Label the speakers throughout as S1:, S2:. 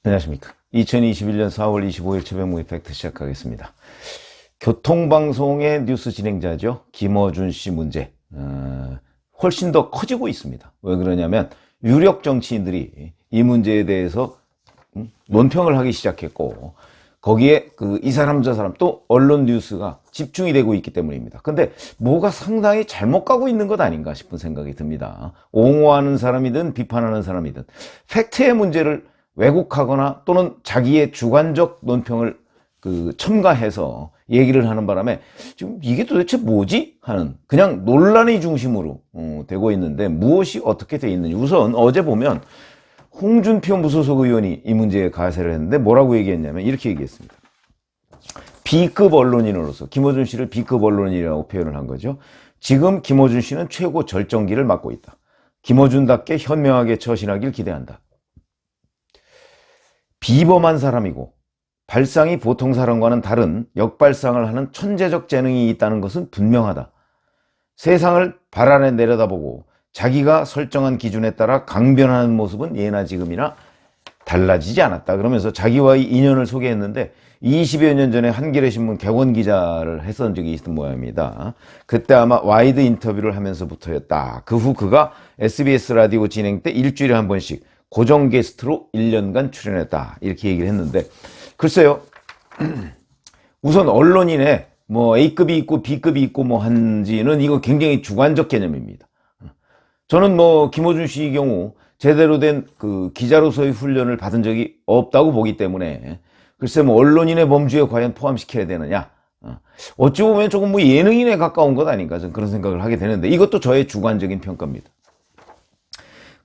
S1: 안녕하십니까. 2021년 4월 25일 최병무의 팩트 시작하겠습니다. 교통방송의 뉴스 진행자죠. 김어준 씨 문제 훨씬 더 커지고 있습니다. 왜 그러냐면 유력 정치인들이 이 문제에 대해서 논평을 하기 시작했고, 거기에 이 사람 저 사람 또 언론 뉴스가 집중이 되고 있기 때문입니다. 근데 뭐가 상당히 잘못 가고 있는 것 아닌가 싶은 생각이 듭니다. 옹호하는 사람이든 비판하는 사람이든 팩트의 문제를 왜곡하거나 또는 자기의 주관적 논평을 첨가해서 얘기를 하는 바람에 지금 이게 도대체 뭐지? 하는 그냥 논란의 중심으로 되고 있는데, 무엇이 어떻게 돼 있는지 우선 어제 보면 홍준표 무소속 의원이 이 문제에 가세를 했는데 뭐라고 얘기했냐면 이렇게 얘기했습니다. B급 언론인으로서 김어준 씨를 B급 언론인이라고 표현을 한 거죠. 지금 김어준 씨는 최고 절정기를 맞고 있다. 김어준답게 현명하게 처신하길 기대한다. 비범한 사람이고 발상이 보통 사람과는 다른 역발상을 하는 천재적 재능이 있다는 것은 분명하다. 세상을 발 아래 내려다보고 자기가 설정한 기준에 따라 강변하는 모습은 예나 지금이나 달라지지 않았다. 그러면서 자기와의 인연을 소개했는데 20여 년 전에 한겨레신문 객원 기자를 했던 적이 있던 모양입니다. 그때 아마 와이드 인터뷰를 하면서부터였다. 그 후 그가 SBS 라디오 진행 때 일주일에 한 번씩 고정 게스트로 1년간 출연했다. 이렇게 얘기를 했는데, 글쎄요. 우선 언론인의 뭐 A급이 있고 B급이 있고 뭐 한지는 이거 굉장히 주관적 개념입니다. 저는 뭐 김어준 씨의 경우 제대로 된 기자로서의 훈련을 받은 적이 없다고 보기 때문에, 글쎄 뭐 언론인의 범주에 과연 포함시켜야 되느냐, 어찌 보면 조금 뭐 예능인에 가까운 것 아닌가, 저는 그런 생각을 하게 되는데, 이것도 저의 주관적인 평가입니다.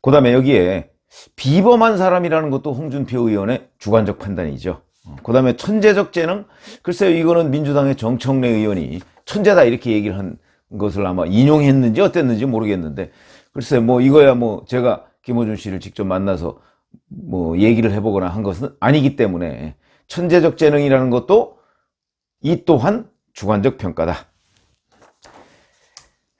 S1: 그 다음에 여기에 비범한 사람이라는 것도 홍준표 의원의 주관적 판단이죠. 그 다음에 천재적 재능, 글쎄요, 이거는 민주당의 정청래 의원이 천재다 이렇게 얘기를 한 것을 아마 인용했는지 어땠는지 모르겠는데, 글쎄 뭐 이거야 뭐 제가 김어준 씨를 직접 만나서 뭐 얘기를 해보거나 한 것은 아니기 때문에, 천재적 재능이라는 것도 이 또한 주관적 평가다.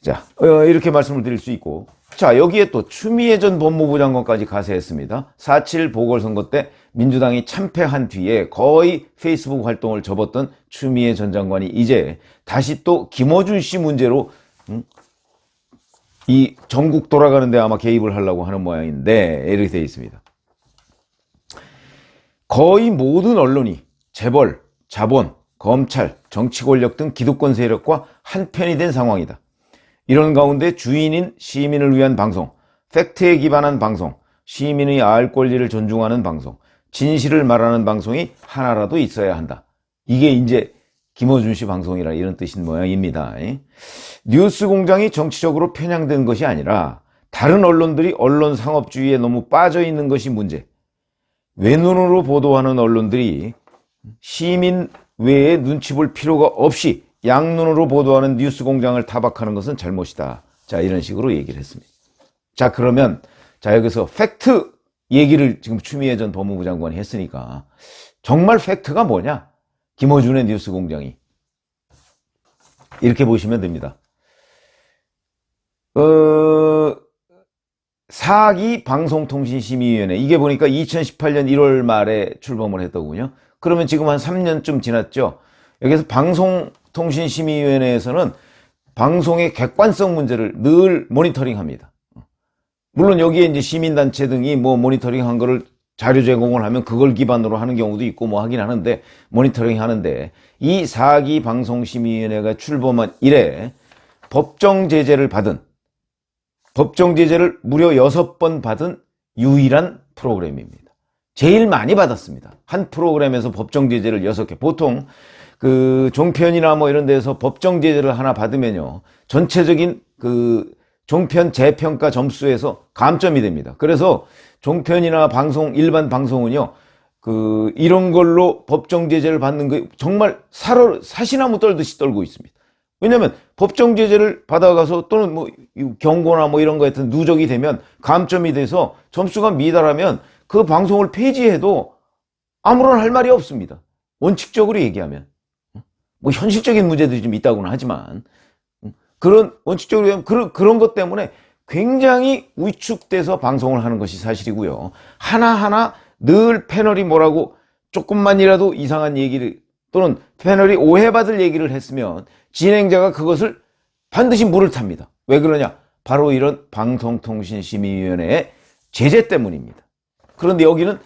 S1: 자, 이렇게 말씀을 드릴 수 있고, 자, 여기에 또 추미애 전 법무부 장관까지 가세했습니다. 4.7 보궐선거 때 민주당이 참패한 뒤에 거의 페이스북 활동을 접었던 추미애 전 장관이 이제 다시 또 김어준 씨 문제로 이 전국 돌아가는데 아마 개입을 하려고 하는 모양인데, 이렇게 되어 있습니다. 거의 모든 언론이 재벌, 자본, 검찰, 정치 권력 등 기득권 세력과 한편이 된 상황이다. 이런 가운데 주인인 시민을 위한 방송, 팩트에 기반한 방송, 시민의 알 권리를 존중하는 방송, 진실을 말하는 방송이 하나라도 있어야 한다. 이게 이제 김어준 씨 방송이라 이런 뜻인 모양입니다. 뉴스 공장이 정치적으로 편향된 것이 아니라 다른 언론들이 언론 상업주의에 너무 빠져 있는 것이 문제. 외눈으로 보도하는 언론들이 시민 외에 눈치 볼 필요가 없이 양눈으로 보도하는 뉴스 공장을 타박하는 것은 잘못이다. 자, 이런 식으로 얘기를 했습니다. 자, 그러면 자, 여기서 팩트 얘기를 지금 추미애 전 법무부 장관이 했으니까 정말 팩트가 뭐냐? 김어준의 뉴스 공장이. 이렇게 보시면 됩니다. 사기 방송통신심의위원회, 이게 보니까 2018년 1월 말에 출범을 했더군요. 그러면 지금 한 3년쯤 지났죠. 여기서 방송통신심의위원회에서는 방송의 객관성 문제를 늘 모니터링합니다. 물론 여기에 이제 시민단체 등이 뭐 모니터링한 거를 자료 제공을 하면 그걸 기반으로 하는 경우도 있고 뭐 하긴 하는데, 모니터링 하는데, 이 사기 방송심의위원회가 출범한 이래 법정 제재를 무려 6번 받은 유일한 프로그램입니다. 제일 많이 받았습니다. 한 프로그램에서 법정 제재를 6개. 보통 종편이나 뭐 이런 데서 법정 제재를 하나 받으면요, 전체적인 종편 재평가 점수에서 감점이 됩니다. 그래서 종편이나 일반 방송은요, 이런 걸로 법정 제재를 받는 거 정말 사시나무 떨듯이 떨고 있습니다. 왜냐면 법정 제재를 받아가서 또는 뭐 경고나 뭐 이런 거에 누적이 되면 감점이 돼서 점수가 미달하면 그 방송을 폐지해도 아무런 할 말이 없습니다. 원칙적으로 얘기하면. 뭐 현실적인 문제들이 좀 있다고는 하지만, 그런 원칙적으로 그런 것 때문에 굉장히 위축돼서 방송을 하는 것이 사실이고요. 하나하나 늘 패널이 뭐라고 조금만이라도 이상한 얘기를 또는 패널이 오해받을 얘기를 했으면 진행자가 그것을 반드시 물을 탑니다. 왜 그러냐? 바로 이런 방송통신심의위원회의 제재 때문입니다. 그런데 여기는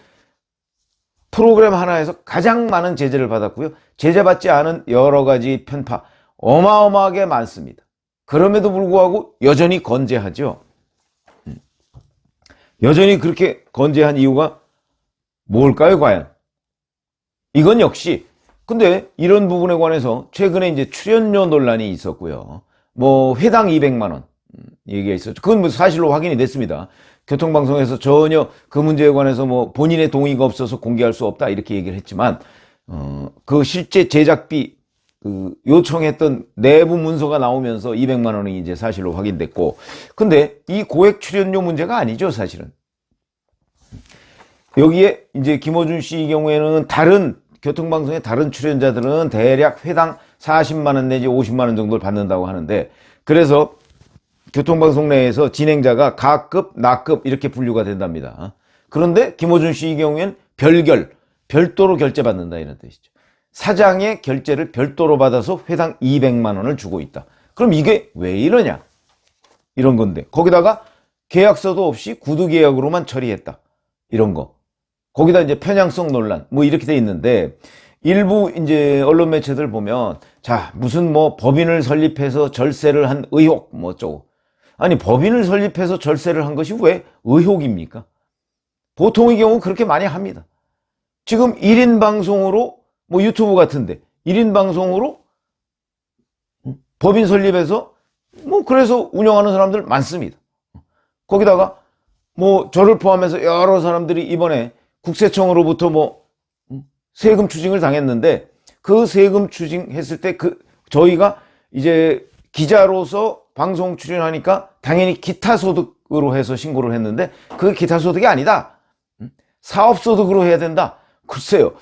S1: 프로그램 하나에서 가장 많은 제재를 받았고요. 제재받지 않은 여러 가지 편파 어마어마하게 많습니다. 그럼에도 불구하고 여전히 건재하죠. 여전히 그렇게 건재한 이유가 뭘까요, 과연? 이건 역시 근데 이런 부분에 관해서 최근에 이제 출연료 논란이 있었고요. 뭐 회당 200만 원 얘기가 있었죠. 그건 뭐 사실로 확인이 됐습니다. 교통방송에서 전혀 그 문제에 관해서 뭐 본인의 동의가 없어서 공개할 수 없다 이렇게 얘기를 했지만 그 실제 제작비 그 요청했던 내부 문서가 나오면서 200만 원이 이제 사실로 확인됐고, 근데 이 고액 출연료 문제가 아니죠, 사실은. 여기에 이제 김어준 씨 경우에는 다른 교통방송의 다른 출연자들은 대략 회당 40만 원 내지 50만 원 정도를 받는다고 하는데, 그래서 교통방송 내에서 진행자가 가급, 나급 이렇게 분류가 된답니다. 그런데 김어준 씨 경우에는 별도로 결제받는다 이런 뜻이죠. 사장의 결제를 별도로 받아서 회당 200만 원을 주고 있다. 그럼 이게 왜 이러냐? 이런 건데, 거기다가 계약서도 없이 구두 계약으로만 처리했다. 이런 거. 거기다 이제 편향성 논란 뭐 이렇게 돼 있는데, 일부 이제 언론 매체들 보면 자, 무슨 뭐 법인을 설립해서 절세를 한 의혹 뭐 어쩌고. 아니, 법인을 설립해서 절세를 한 것이 왜 의혹입니까? 보통의 경우 그렇게 많이 합니다. 지금 1인 방송으로 뭐 유튜브 같은데 1인 방송으로 법인 설립해서 뭐 그래서 운영하는 사람들 많습니다. 거기다가 뭐 저를 포함해서 여러 사람들이 이번에 국세청으로부터 뭐 세금 추징을 당했는데, 그 세금 추징했을 때 저희가 이제 기자로서 방송 출연하니까 당연히 기타 소득으로 해서 신고를 했는데, 그 기타 소득이 아니다. 사업 소득으로 해야 된다. 글쎄요.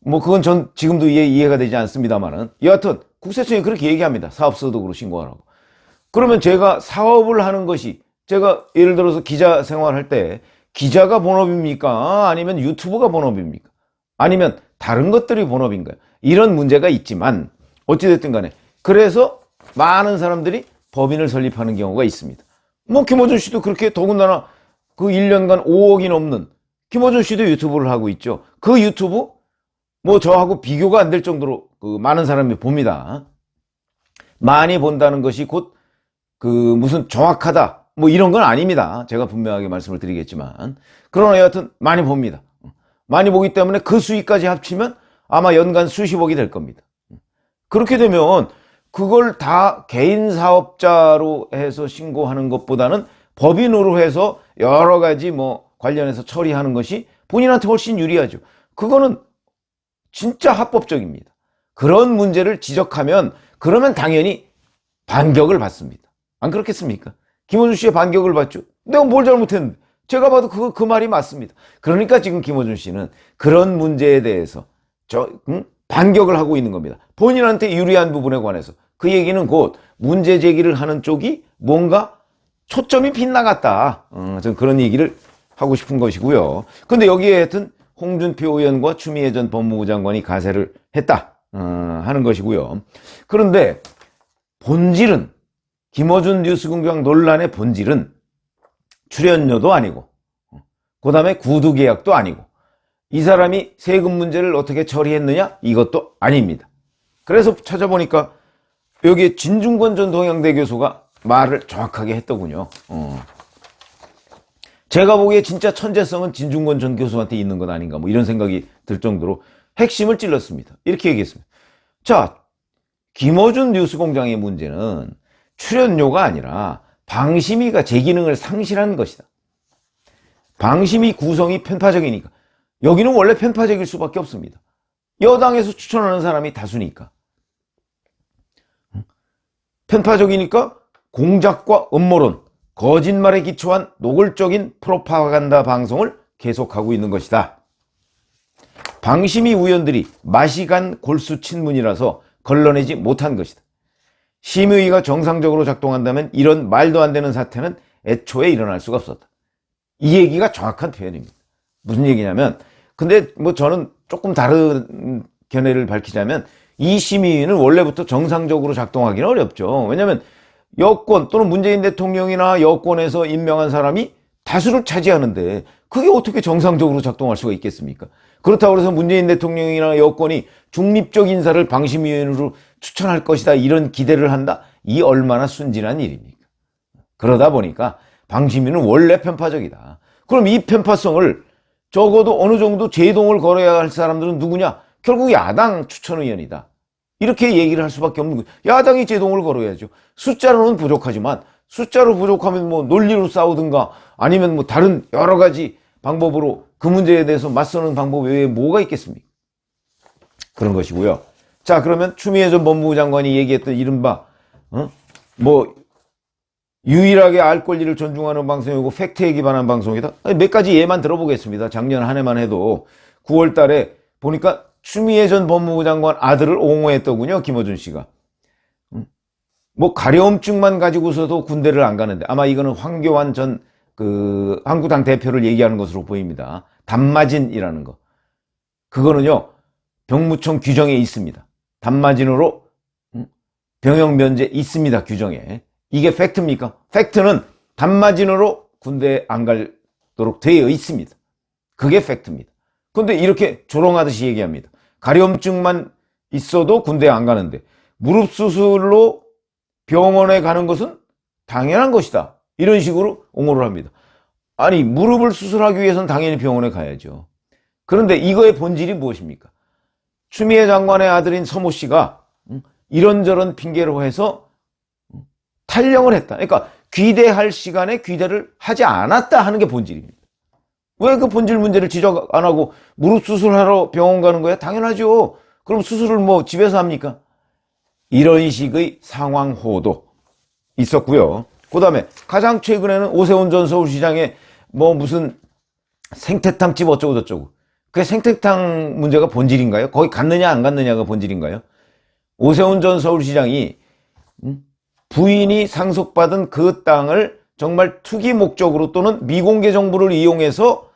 S1: 뭐 그건 전 지금도 이해가 되지 않습니다만은, 여하튼 국세청이 그렇게 얘기합니다. 사업 소득으로 신고하라고. 그러면 제가 사업을 하는 것이, 제가 예를 들어서 기자 생활할 때 기자가 본업입니까? 아니면 유튜브가 본업입니까? 아니면 다른 것들이 본업인가요? 이런 문제가 있지만 어찌됐든 간에 그래서 많은 사람들이 법인을 설립하는 경우가 있습니다. 뭐 김어준 씨도 그렇게, 더군다나 그 1년간 5억이 넘는 김어준 씨도 유튜브를 하고 있죠. 그 유튜브 뭐 저하고 비교가 안 될 정도로 그 많은 사람이 봅니다. 많이 본다는 것이 곧 그 무슨 정확하다 뭐 이런 건 아닙니다. 제가 분명하게 말씀을 드리겠지만, 그러나 여하튼 많이 봅니다. 많이 보기 때문에 그 수익까지 합치면 아마 연간 수십억이 될 겁니다. 그렇게 되면 그걸 다 개인 사업자로 해서 신고하는 것보다는 법인으로 해서 여러 가지 뭐 관련해서 처리하는 것이 본인한테 훨씬 유리하죠. 그거는 진짜 합법적입니다. 그런 문제를 지적하면 그러면 당연히 반격을 받습니다. 안 그렇겠습니까? 김어준 씨의 반격을 받죠. 내가 뭘 잘못했는데. 제가 봐도 그 말이 맞습니다. 그러니까 지금 김어준 씨는 그런 문제에 대해서 반격을 하고 있는 겁니다. 본인한테 유리한 부분에 관해서. 그 얘기는 곧 문제 제기를 하는 쪽이 뭔가 초점이 빗나갔다. 저는 그런 얘기를 하고 싶은 것이고요. 근데 여기에 하여튼 홍준표 의원과 추미애 전 법무부 장관이 가세를 했다 하는 것이고요. 그런데 본질은, 김어준 뉴스공장 논란의 본질은 출연료도 아니고, 그 다음에 구두 계약도 아니고, 이 사람이 세금 문제를 어떻게 처리했느냐? 이것도 아닙니다. 그래서 찾아보니까 여기에 진중권 전 동양대 교수가 말을 정확하게 했더군요. 제가 보기에 진짜 천재성은 진중권 전 교수한테 있는 것 아닌가, 뭐 이런 생각이 들 정도로 핵심을 찔렀습니다. 이렇게 얘기했습니다. 자, 김어준 뉴스공장의 문제는 출연료가 아니라 방심위가 제 기능을 상실한 것이다. 방심위 구성이 편파적이니까. 여기는 원래 편파적일 수밖에 없습니다. 여당에서 추천하는 사람이 다수니까. 편파적이니까 공작과 음모론, 거짓말에 기초한 노골적인 프로파간다 방송을 계속하고 있는 것이다. 방심위 위원들이 맛이 간 골수 친문이라서 걸러내지 못한 것이다. 심의위가 정상적으로 작동한다면 이런 말도 안 되는 사태는 애초에 일어날 수가 없었다. 이 얘기가 정확한 표현입니다. 무슨 얘기냐면 근데 뭐 저는 조금 다른 견해를 밝히자면 이 심의위는 원래부터 정상적으로 작동하기는 어렵죠. 왜냐하면 여권 또는 문재인 대통령이나 여권에서 임명한 사람이 다수를 차지하는데 그게 어떻게 정상적으로 작동할 수가 있겠습니까? 그렇다고 해서 문재인 대통령이나 여권이 중립적 인사를 방심위원으로 추천할 것이다 이런 기대를 한다? 이 얼마나 순진한 일입니까? 그러다 보니까 방심위는 원래 편파적이다. 그럼 이 편파성을 적어도 어느 정도 제동을 걸어야 할 사람들은 누구냐? 결국 야당 추천위원이다. 이렇게 얘기를 할 수밖에 없는 거예요. 야당이 제동을 걸어야죠. 숫자로는 부족하지만 숫자로 부족하면 뭐 논리로 싸우든가 아니면 뭐 다른 여러 가지 방법으로 그 문제에 대해서 맞서는 방법 외에 뭐가 있겠습니까? 그런 것이고요. 자, 그러면 추미애 전 법무부 장관이 얘기했던 이른바 뭐 유일하게 알 권리를 존중하는 방송이고 팩트에 기반한 방송이다. 몇 가지 예만 들어보겠습니다. 작년 한 해만 해도 9월 달에 보니까 추미애 전 법무부 장관 아들을 옹호했더군요. 김어준 씨가. 뭐 가려움증만 가지고서도 군대를 안 가는데 아마 이거는 황교안 전 한국당 대표를 얘기하는 것으로 보입니다. 단마진이라는 거. 그거는요. 병무청 규정에 있습니다. 단마진으로 병역 면제 있습니다. 규정에. 이게 팩트입니까? 팩트는 단마진으로 군대에 안 가도록 되어 있습니다. 그게 팩트입니다. 근데 이렇게 조롱하듯이 얘기합니다. 가려움증만 있어도 군대에 안 가는데 무릎 수술로 병원에 가는 것은 당연한 것이다. 이런 식으로 옹호를 합니다. 아니, 무릎을 수술하기 위해서는 당연히 병원에 가야죠. 그런데 이거의 본질이 무엇입니까? 추미애 장관의 아들인 서모 씨가 이런저런 핑계로 해서 탈영을 했다. 그러니까 귀대할 시간에 귀대를 하지 않았다 하는 게 본질입니다. 왜 그 본질 문제를 지적 안 하고 무릎 수술하러 병원 가는 거야? 당연하죠. 그럼 수술을 뭐 집에서 합니까? 이런 식의 상황 호도 있었고요. 그 다음에 가장 최근에는 오세훈 전 서울시장의 뭐 무슨 생태탕집 어쩌고 저쩌고. 그게 생태탕 문제가 본질인가요? 거기 갔느냐 안 갔느냐가 본질인가요? 오세훈 전 서울시장이 부인이 상속받은 그 땅을 정말 투기 목적으로 또는 미공개 정보를 이용해서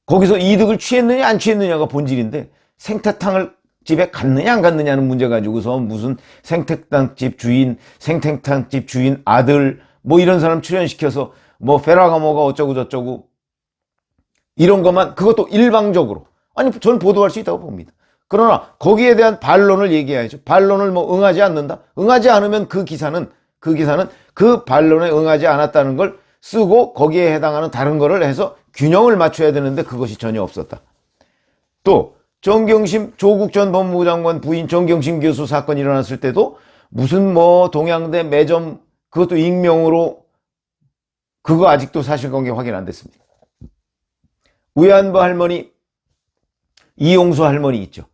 S1: 거기서 이득을 취했느냐 안 취했느냐가 본질인데 생태탕을 집에 갔느냐 안 갔느냐는 문제 가지고서 무슨 생태탕집 주인 아들 뭐 이런 사람 출연시켜서 뭐 페라가모가 어쩌고 저쩌고 이런 것만 그것도 일방적으로 아니 저는 보도할 수 있다고 봅니다. 그러나 거기에 대한 반론을 얘기해야죠. 반론을 뭐 응하지 않는다? 응하지 않으면 그 기사는 그 반론에 응하지 않았다는 걸 쓰고 거기에 해당하는 다른 거를 해서 균형을 맞춰야 되는데 그것이 전혀 없었다. 또 정경심 조국 전 법무부 장관 부인 정경심 교수 사건이 일어났을 때도 무슨 뭐 동양대 매점 그것도 익명으로 그거 아직도 사실관계 확인 안 됐습니다. 위안부 할머니 이용수 할머니 있죠.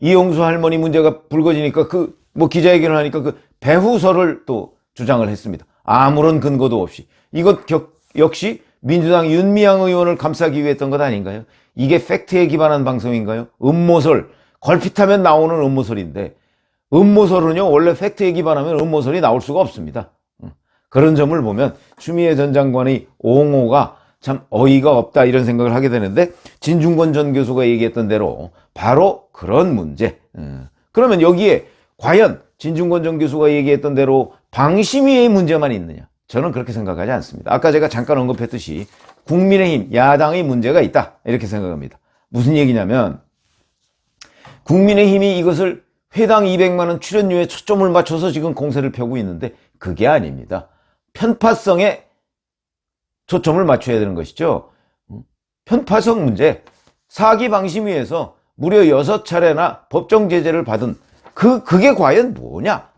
S1: 이용수 할머니 문제가 불거지니까 뭐 기자회견을 하니까 그 배후설을 또 주장을 했습니다. 아무런 근거도 없이. 이것 역시 민주당 윤미향 의원을 감싸기 위해 했던 것 아닌가요? 이게 팩트에 기반한 방송인가요? 음모설, 걸핏하면 나오는 음모설인데 음모설은요 원래 팩트에 기반하면 음모설이 나올 수가 없습니다. 그런 점을 보면 추미애 전 장관의 옹호가 참 어이가 없다 이런 생각을 하게 되는데 진중권 전 교수가 얘기했던 대로 바로 그런 문제. 그러면 여기에 과연 진중권 전 교수가 얘기했던 대로 방심위의 문제만 있느냐? 저는 그렇게 생각하지 않습니다. 아까 제가 잠깐 언급했듯이 국민의힘 야당의 문제가 있다 이렇게 생각합니다. 무슨 얘기냐면 국민의힘이 이것을 회당 200만 원 출연료에 초점을 맞춰서 지금 공세를 펴고 있는데 그게 아닙니다. 편파성에 초점을 맞춰야 되는 것이죠. 편파성 문제, 사기방심위에서 무려 6차례나 법정 제재를 받은 그게 과연 뭐냐?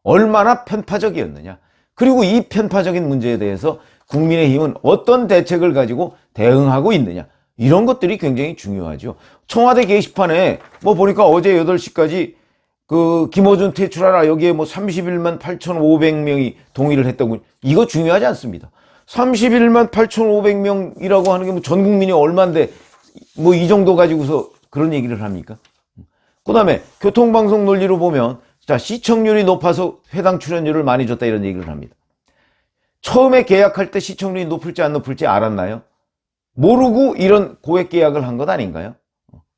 S1: 얼마나 편파적이었느냐? 그리고 이 편파적인 문제에 대해서 국민의힘은 어떤 대책을 가지고 대응하고 있느냐? 이런 것들이 굉장히 중요하죠. 청와대 게시판에 뭐 보니까 어제 8시까지 김어준 퇴출하라 여기에 뭐 31만 8,500명이 동의를 했다고. 이거 중요하지 않습니다. 31만 8,500명이라고 하는 게 뭐 전 국민이 얼만데 뭐 이 정도 가지고서 그런 얘기를 합니까? 그 다음에 교통방송 논리로 보면 자 시청률이 높아서 회당 출연료를 많이 줬다 이런 얘기를 합니다. 처음에 계약할 때 시청률이 높을지 안 높을지 알았나요? 모르고 이런 고액 계약을 한 것 아닌가요?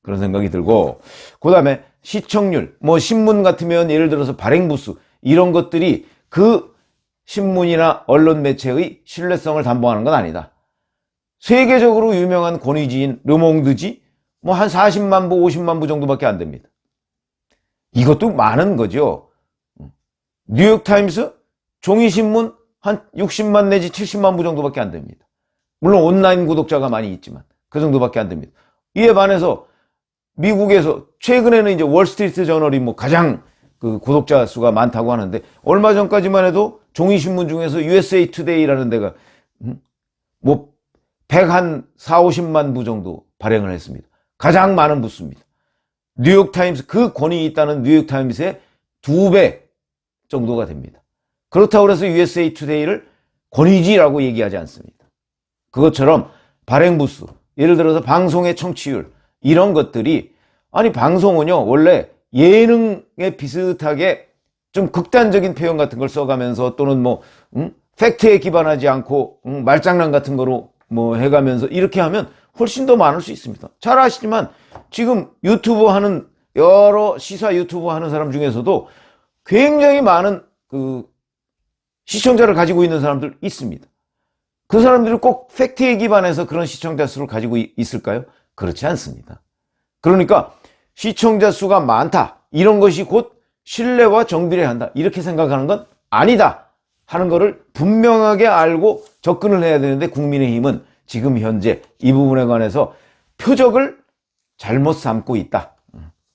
S1: 그런 생각이 들고, 그 다음에 시청률, 뭐 신문 같으면 예를 들어서 발행부수 이런 것들이 그 신문이나 언론 매체의 신뢰성을 담보하는 건 아니다. 세계적으로 유명한 권위지인 르몽드지 뭐 한 40만 부, 50만 부 정도밖에 안 됩니다. 이것도 많은 거죠. 뉴욕타임스 종이신문 한 60만 내지 70만 부 정도밖에 안 됩니다. 물론 온라인 구독자가 많이 있지만 그 정도밖에 안 됩니다. 이에 반해서 미국에서 최근에는 이제 월스트리트 저널이 뭐 가장 그 구독자 수가 많다고 하는데, 얼마 전까지만 해도 종이신문 중에서 USA 투데이라는 데가 뭐 140, 50만 부 정도 발행을 했습니다. 가장 많은 부수입니다. 뉴욕타임스, 그 권위 있다는 뉴욕타임스의 2배 정도가 됩니다. 그렇다고 해서 USA 투데이를 권위지라고 얘기하지 않습니다. 그것처럼 발행 부수, 예를 들어서 방송의 청취율, 이런 것들이, 아니 방송은요 원래 예능에 비슷하게 좀 극단적인 표현 같은 걸 써가면서 또는 뭐 팩트에 기반하지 않고 말장난 같은 거로 뭐 해가면서 이렇게 하면 훨씬 더 많을 수 있습니다. 잘 아시지만 지금 유튜브 하는, 여러 시사 유튜브 하는 사람 중에서도 굉장히 많은 그 시청자를 가지고 있는 사람들 있습니다. 그 사람들이 꼭 팩트에 기반해서 그런 시청자 수를 가지고 있을까요? 그렇지 않습니다. 그러니까 시청자 수가 많다, 이런 것이 곧 신뢰와 정비례한다, 이렇게 생각하는 건 아니다 하는 거를 분명하게 알고 접근을 해야 되는데, 국민의힘은 지금 현재 이 부분에 관해서 표적을 잘못 삼고 있다,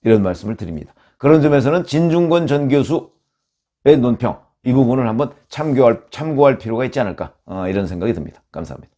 S1: 이런 말씀을 드립니다. 그런 점에서는 진중권 전 교수의 논평, 이 부분을 한번 참고할 필요가 있지 않을까, 이런 생각이 듭니다. 감사합니다.